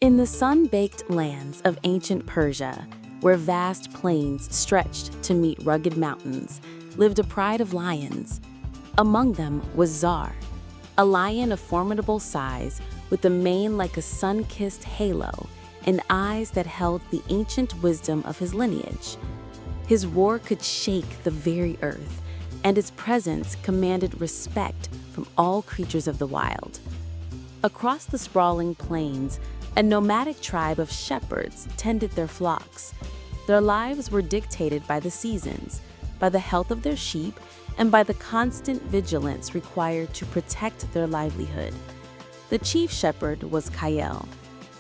In the sun-baked lands of ancient Persia, where vast plains stretched to meet rugged mountains, lived a pride of lions. Among them was Zara, a lion of formidable size with a mane like a sun-kissed halo and eyes that held the ancient wisdom of his lineage. His roar could shake the very earth, and its presence commanded respect from all creatures of the wild. Across the sprawling plains, a nomadic tribe of shepherds tended their flocks. Their lives were dictated by the seasons, by the health of their sheep, and by the constant vigilance required to protect their livelihood. The chief shepherd was Kael,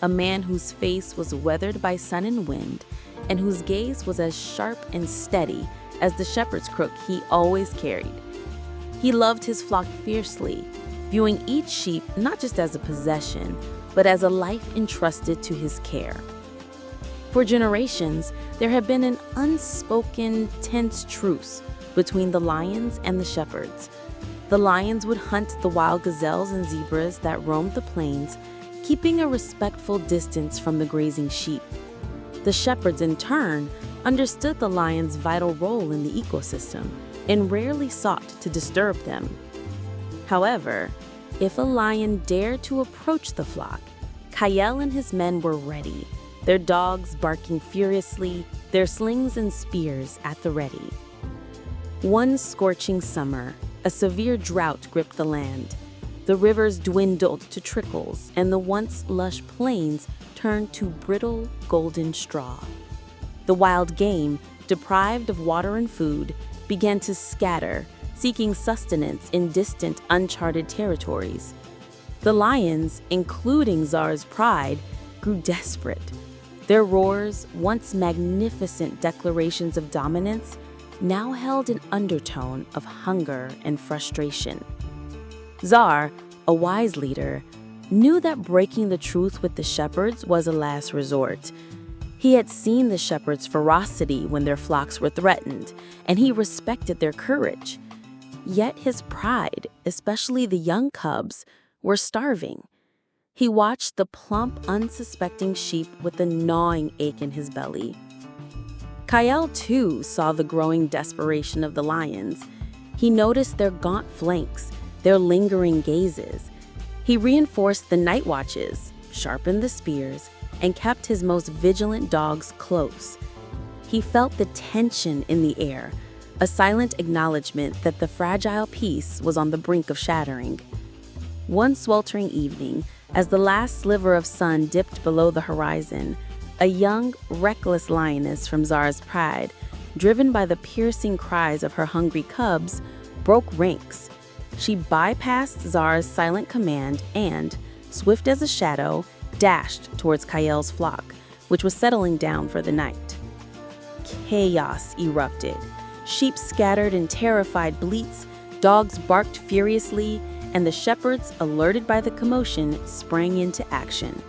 a man whose face was weathered by sun and wind, and whose gaze was as sharp and steady as the shepherd's crook he always carried. He loved his flock fiercely, viewing each sheep not just as a possession, but as a life entrusted to his care. For generations, there had been an unspoken, tense truce between the lions and the shepherds. The lions would hunt the wild gazelles and zebras that roamed the plains, keeping a respectful distance from the grazing sheep. The shepherds, in turn, understood the lions' vital role in the ecosystem and rarely sought to disturb them. However, if a lion dared to approach the flock, Kael and his men were ready, their dogs barking furiously, their slings and spears at the ready. One scorching summer, a severe drought gripped the land. The rivers dwindled to trickles, and the once lush plains turned to brittle, golden straw. The wild game, deprived of water and food, began to scatter, seeking sustenance in distant, uncharted territories. The lions, including Zara's pride, grew desperate. Their roars, once magnificent declarations of dominance, now held an undertone of hunger and frustration. Zara, a wise leader, knew that breaking the truce with the shepherds was a last resort. He had seen the shepherds' ferocity when their flocks were threatened, and he respected their courage. Yet his pride, especially the young cubs, were starving. He watched the plump, unsuspecting sheep with a gnawing ache in his belly. Kael, too, saw the growing desperation of the lions. He noticed their gaunt flanks, their lingering gazes. He reinforced the night watches, sharpened the spears, and kept his most vigilant dogs close. He felt the tension in the air, a silent acknowledgement that the fragile peace was on the brink of shattering. One sweltering evening, as the last sliver of sun dipped below the horizon, a young, reckless lioness from Zara's pride, driven by the piercing cries of her hungry cubs, broke ranks. She bypassed Zara's silent command and, swift as a shadow, dashed towards Kael's flock, which was settling down for the night. Chaos erupted. Sheep scattered in terrified bleats, dogs barked furiously, and the shepherds, alerted by the commotion, sprang into action.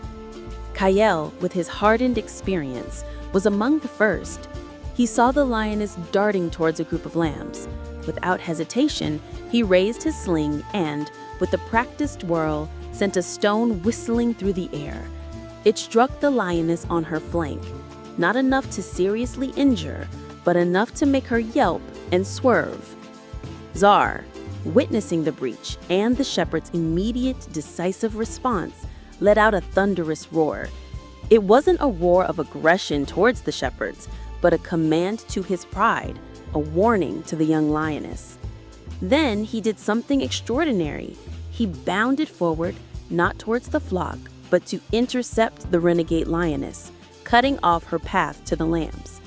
Kael, with his hardened experience, was among the first. He saw the lioness darting towards a group of lambs. Without hesitation, he raised his sling and, with a practiced whirl, sent a stone whistling through the air. It struck the lioness on her flank, not enough to seriously injure, but enough to make her yelp and swerve. Zara, witnessing the breach and the shepherd's immediate, decisive response, let out a thunderous roar. It wasn't a roar of aggression towards the shepherds, but a command to his pride, a warning to the young lioness. Then he did something extraordinary. He bounded forward, not towards the flock, but to intercept the renegade lioness, cutting off her path to the lambs.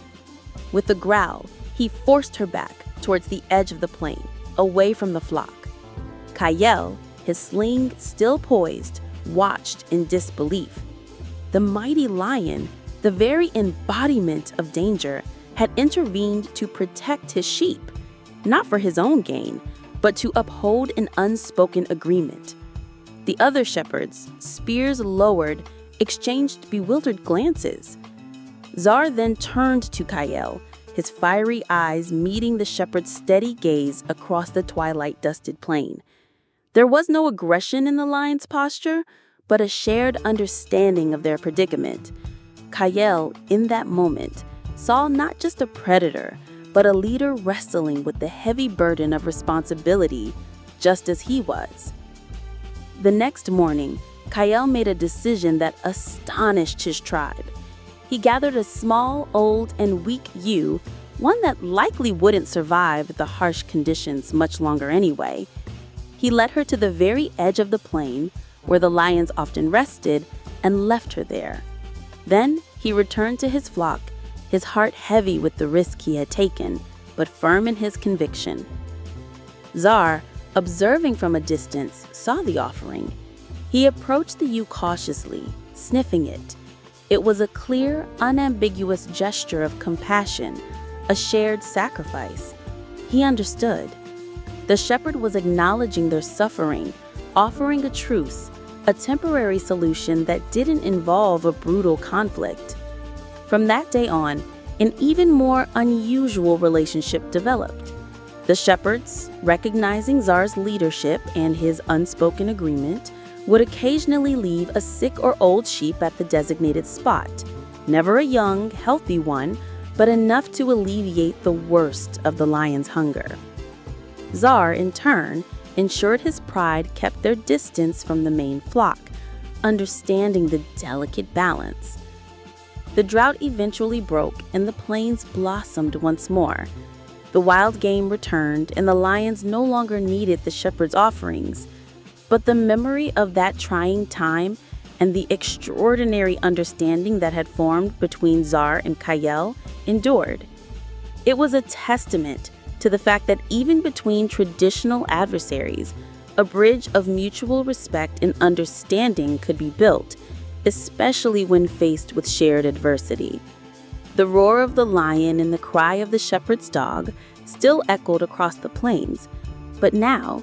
With a growl, he forced her back towards the edge of the plain, away from the flock. Kael, his sling still poised, watched in disbelief. The mighty lion, the very embodiment of danger, had intervened to protect his sheep, not for his own gain, but to uphold an unspoken agreement. The other shepherds, spears lowered, exchanged bewildered glances. Zara then turned to Kael, his fiery eyes meeting the shepherd's steady gaze across the twilight-dusted plain. There was no aggression in the lion's posture, but a shared understanding of their predicament. Kyle, in that moment, saw not just a predator, but a leader wrestling with the heavy burden of responsibility, just as he was. The next morning, Kyle made a decision that astonished his tribe. He gathered a small, old, and weak ewe, one that likely wouldn't survive the harsh conditions much longer anyway. He led her to the very edge of the plain, where the lions often rested, and left her there. Then he returned to his flock, his heart heavy with the risk he had taken, but firm in his conviction. Zara, observing from a distance, saw the offering. He approached the ewe cautiously, sniffing it. It was a clear, unambiguous gesture of compassion, a shared sacrifice. He understood. The shepherd was acknowledging their suffering, offering a truce, a temporary solution that didn't involve a brutal conflict. From that day on, an even more unusual relationship developed. The shepherds, recognizing Zara's leadership and his unspoken agreement, would occasionally leave a sick or old sheep at the designated spot, never a young, healthy one, but enough to alleviate the worst of the lion's hunger. Zara, in turn, ensured his pride kept their distance from the main flock, understanding the delicate balance. The drought eventually broke and the plains blossomed once more. The wild game returned and the lions no longer needed the shepherd's offerings, but the memory of that trying time and the extraordinary understanding that had formed between Zara and Kyle endured. It was a testament to the fact that even between traditional adversaries, a bridge of mutual respect and understanding could be built, especially when faced with shared adversity. The roar of the lion and the cry of the shepherd's dog still echoed across the plains, but now,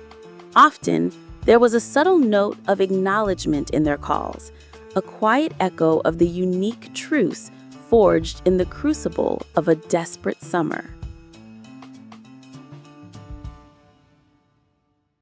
often, there was a subtle note of acknowledgement in their calls, a quiet echo of the unique truce forged in the crucible of a desperate summer.